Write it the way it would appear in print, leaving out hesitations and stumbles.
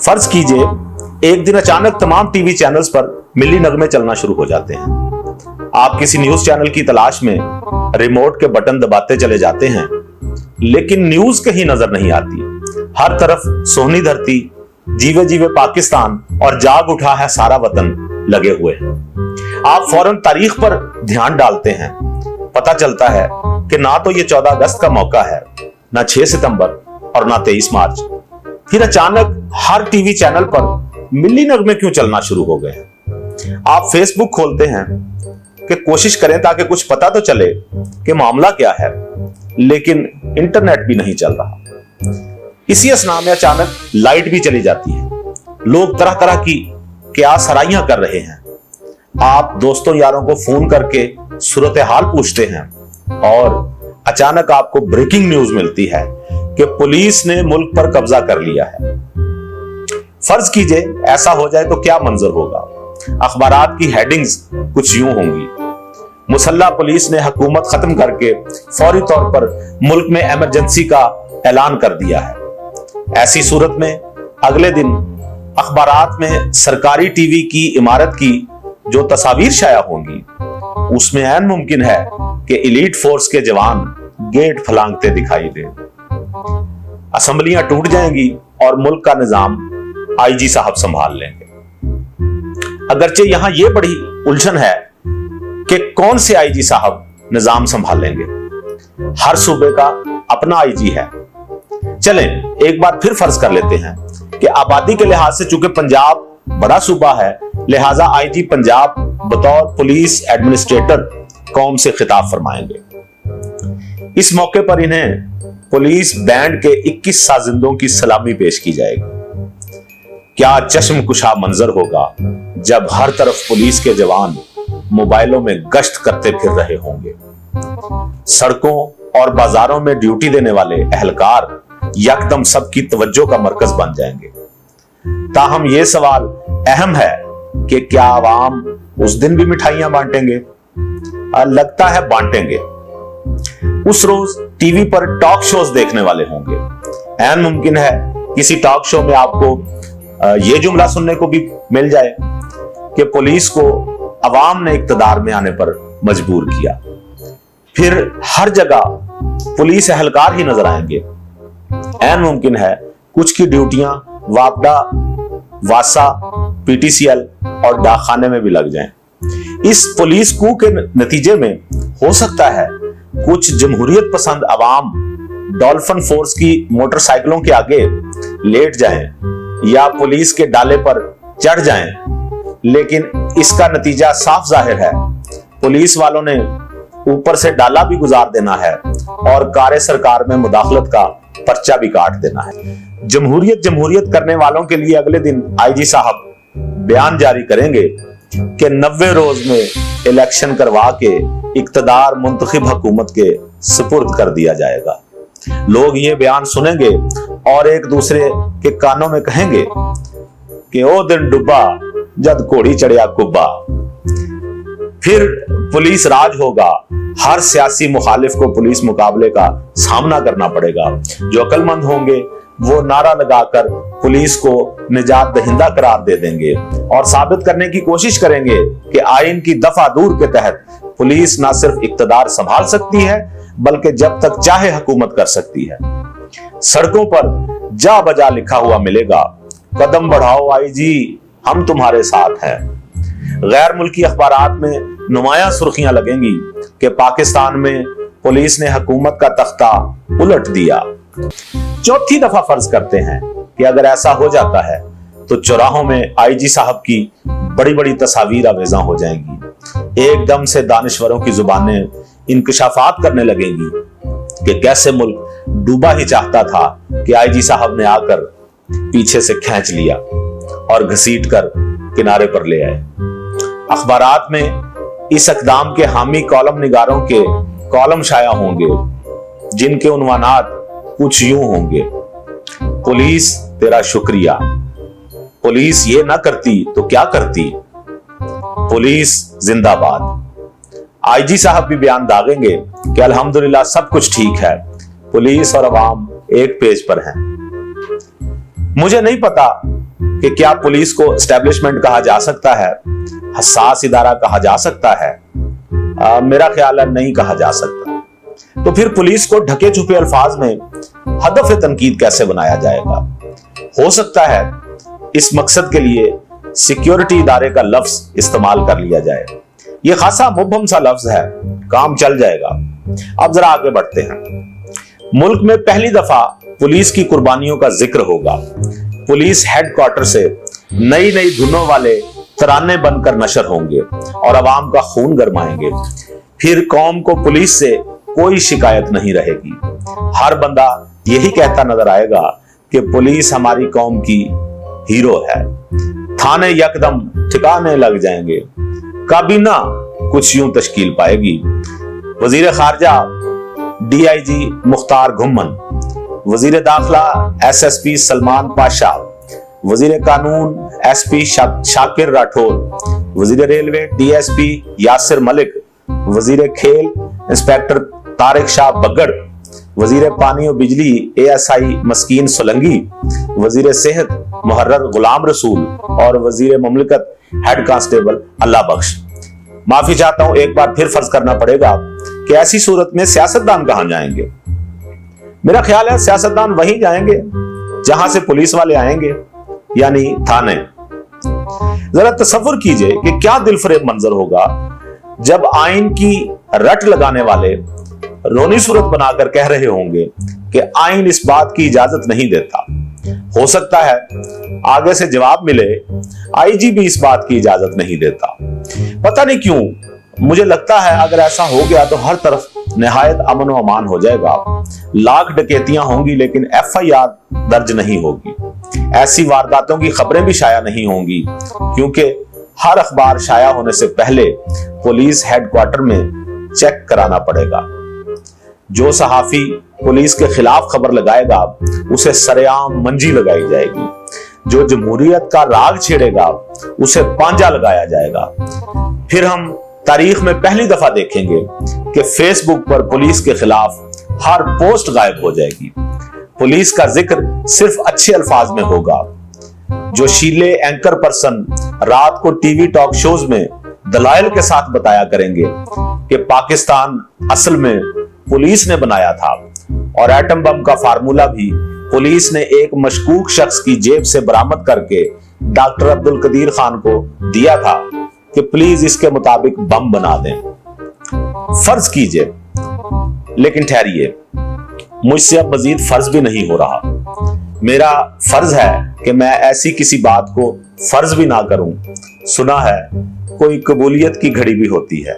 फर्ज कीजिए एक दिन अचानक तमाम टीवी चैनल्स पर मिली नगमे चलना शुरू हो जाते हैं। आप किसी न्यूज चैनल की तलाश में रिमोट के बटन दबाते चले जाते हैं, लेकिन न्यूज कहीं नजर नहीं आती। हर तरफ सोहनी धरती, जीवे जीवे पाकिस्तान और जाग उठा है सारा वतन लगे हुए हैं। आप फौरन तारीख पर ध्यान डालते हैं। पता चलता है कि ना तो ये 14 अगस्त का मौका है, ना 6 सितंबर और ना 23 मार्च। फिर अचानक हर टीवी चैनल पर मिली नगमे क्यों चलना शुरू हो गए? आप फेसबुक खोलते हैं कि कोशिश करें ताकि कुछ पता तो चले कि मामला क्या है, लेकिन इंटरनेट भी नहीं चल रहा। इसी असना में अचानक लाइट भी चली जाती है। लोग तरह तरह की क़यास सराइयां कर रहे हैं। आप दोस्तों यारों को फोन करके सूरत हाल पूछते हैं और अचानक आपको ब्रेकिंग न्यूज मिलती है कि पुलिस ने मुल्क पर कब्जा कर लिया है। फर्ज कीजिए ऐसा हो जाए तो क्या मंजर होगा? अखबारात की हेडिंग्स कुछ यूं होंगी: मुसल्ला पुलिस ने हुकूमत खत्म करके फौरी तौर पर मुल्क में इमरजेंसी का ऐलान कर दिया है। ऐसी सूरत में अगले दिन अखबारात में सरकारी टीवी की इमारत की जो तस्वीर शाया होंगी, उसमें ऐन मुमकिन है कि एलीट फोर्स के जवान गेट फलांगते दिखाई दे। असेंबलियां टूट जाएंगी और मुल्क का निजाम आईजी साहब संभाल लेंगे। अगरचे यहां यह बड़ी उलझन है कि कौन से आईजी साहब निजाम संभाल लेंगे। हर सूबे का अपना आईजी है। चलें एक बार फिर फर्ज कर लेते हैं कि आबादी के लिहाज से चूंकि पंजाब बड़ा सूबा है, लिहाजा आईजी पंजाब बतौर पुलिस एडमिनिस्ट्रेटर कौम से खिताब फरमाएंगे। इस मौके पर इन्हें पुलिस बैंड के 21 साजिंदों की सलामी पेश की जाएगी। क्या चश्म कुशा मंजर होगा जब हर तरफ पुलिस के जवान मोबाइलों में गश्त करते फिर रहे होंगे। सड़कों और बाजारों में ड्यूटी देने वाले एहलकार यकदम सबकी तवज्जो का मरकज बन जाएंगे। ताहम यह सवाल अहम है कि क्या आवाम उस दिन भी मिठाइयां बांटेंगे? लगता है बांटेंगे। उस रोज टीवी पर टॉक शोज देखने वाले होंगे। ऐन मुमकिन है किसी टॉक शो में आपको यह जुमला सुनने को भी मिल जाए कि पुलिस को अवाम ने इक्तदार में आने पर मजबूर किया। फिर हर जगह पुलिस एहलकार ही नजर आएंगे। ऐन मुमकिन है कुछ की ड्यूटियां वापडा, वासा, पीटीसीएल और डाकखाने में भी लग जाएं। इस पुलिस कू के नतीजे में हो सकता है कुछ जमहूरियत पसंद अवाम डॉल्फिन फोर्स की मोटरसाइकिलों के आगे लेट जाएं या पुलिस के डाले पर चढ़ जाएं, लेकिन इसका नतीजा साफ जाहिर है। पुलिस वालों ने ऊपर से डाला भी गुजार देना है और कार्य सरकार में मुदाखलत का पर्चा भी काट देना है। जमहूरियत करने वालों के लिए अगले दिन आईजी साहब बयान जारी करेंगे कि 90 रोज में इलेक्शन करवा के इक्तदार मुंतखब हुकूमत के सुपुर्द कर दिया जाएगा। लोग ये बयान सुनेंगे और एक दूसरे के कानों में कहेंगे कि ओ दिन डुब्बा जद घोड़ी चढ़िया कुब्बा। फिर पुलिस राज होगा। हर सियासी मुखालिफ को पुलिस मुकाबले का सामना करना पड़ेगा। जो अक्लमंद होंगे वो नारा लगाकर पुलिस को निजात दहिंदा करार दे देंगे और साबित करने की कोशिश करेंगे कि आइन की दफा दूर के तहत पुलिस ना सिर्फ इक्तदार संभाल सकती है बल्कि जब तक चाहे हुकूमत कर सकती है। सड़कों पर जा बजा लिखा हुआ मिलेगा, कदम बढ़ाओ आईजी, हम तुम्हारे साथ हैं। गैर मुल्की अखबारात में नुमायां सुर्खियां लगेंगी कि पाकिस्तान में पुलिस ने हुकूमत का तख्ता उलट दिया। चौथी दफा फर्ज करते हैं कि अगर ऐसा हो जाता है तो चौराहों में आईजी साहब की बड़ी बड़ी तस्वीर आवेज़ा हो जाएंगी। एकदम से दानिश्वरों की जुबानें इंकशाफात करने लगेंगी कि कैसे मुल्क डूबा ही चाहता था कि आईजी साहब ने आकर पीछे से खींच लिया और घसीट कर किनारे पर ले आए। अखबारात में इस इक़दाम के हामी कॉलम निगारों के कॉलम शाया होंगे जिनके उन्वानात कुछ यूं होंगे: पुलिस तेरा शुक्रिया, पुलिस ये ना करती तो क्या करती, पुलिस जिंदाबाद। आईजी साहब भी बयान दागेंगे कि अल्हम्दुलिल्लाह सब कुछ ठीक है, पुलिस और अवाम एक पेज पर हैं। मुझे नहीं पता कि क्या पुलिस को एस्टेब्लिशमेंट कहा जा सकता है, हसास इदारा कहा जा सकता है? मेरा ख्याल है नहीं कहा जा सकता। तो फिर पुलिस को ढके छुपे अल्फाज में हदफ तनकीद कैसे बनाया जाएगा? हो सकता है इस मकसद के लिए सिक्योरिटी इदारे का लफ्ज इस्तेमाल कर लिया जाए। यह खासा मुबहम सा लफ्ज है, काम चल जाएगा। अब जरा आगे बढ़ते हैं। मुल्क में पहली दफा पुलिस की कुर्बानियों का जिक्र होगा। पुलिस हेडक्वार्टर से नई नई धुनों वाले तराने बनकर नशर होंगे और अवाम का खून गरमाएंगे। फिर कौम को पुलिस से कोई शिकायत नहीं रहेगी। हर बंदा यही कहता नजर आएगा कि पुलिस हमारी कौम की हीरो है। थाने यकदम ठिकाने लग जाएंगे। काबीना कुछ यूं तश्कील पाएगी। वजीर खारजा DIG मुख्तार घुम्मन, वजीर दाखिला SSP सलमान पाशा, वजीर कानून SP शाकिर राठौर, वजीर रेलवे DSP यासिर मलिक, वजीर खेल इंस्पेक्टर तारिक शाह बग्गड़, वजीर पानी और बिजली ASI मस्कीन सोलंगी, वजीर सेहत मुहर्रर गुलाम रसूल और वजीर मुमलिकत हेड कांस्टेबल अल्लाह बख्श। माफी चाहता हूं, एक बार फिर फर्ज करना पड़ेगा कि ऐसी सूरत में सियासतदान कहां जाएंगे? मेरा ख्याल है सियासतदान वहीं जाएंगे जहां से पुलिस वाले आएंगे, यानी थाने। जरा तसव्वुर कीजिए कि क्या दिलफरेब मंजर होगा जब आइन की रट लगाने वाले रोनी सूरत बनाकर कह रहे होंगे कि आइन इस बात की इजाजत नहीं देता। हो सकता है आगे से जवाब मिले IG भी इस बात की इजाजत नहीं देता। पता नहीं क्यों मुझे लगता है अगर ऐसा हो गया तो हर तरफ निहायत अमन व अमान हो जाएगा। लाख डकैतियां होंगी लेकिन FIR दर्ज नहीं होगी। ऐसी वारदातों की खबरें भी शाया नहीं होंगी क्योंकि हर अखबार शाया होने से पहले पुलिस हेडक्वार्टर में चेक कराना पड़ेगा। जो सहाफी पुलिस के खिलाफ खबर लगाएगा उसे सरेआम मंजी लगाई जाएगी। जो जमहूरियत का राग छेड़ेगा उसे पांजा लगाया जाएगा। फिर हम तारीख में पहली दफा देखेंगे कि फेसबुक पर पुलिस के खिलाफ हर पोस्ट गायब हो जाएगी। पुलिस का जिक्र सिर्फ अच्छे अल्फाज में होगा। जो शीले एंकर पर्सन रात को टीवी टॉक शोज में दलाइल के साथ बताया करेंगे कि पाकिस्तान असल में पुलिस ने बनाया था और एटम बम का फार्मूला भी पुलिस ने एक मशकूक शख्स की जेब से बरामद करके डॉक्टर अब्दुल कदीर खान को दिया था कि प्लीज इसके मुताबिक बम बना दें। फर्ज कीजिए, लेकिन ठहरिए, मुझसे अब मजीद फर्ज भी नहीं हो रहा। मेरा फर्ज है कि मैं ऐसी किसी बात को फर्ज भी ना करूं। सुना है कोई कबूलियत की घड़ी भी होती है।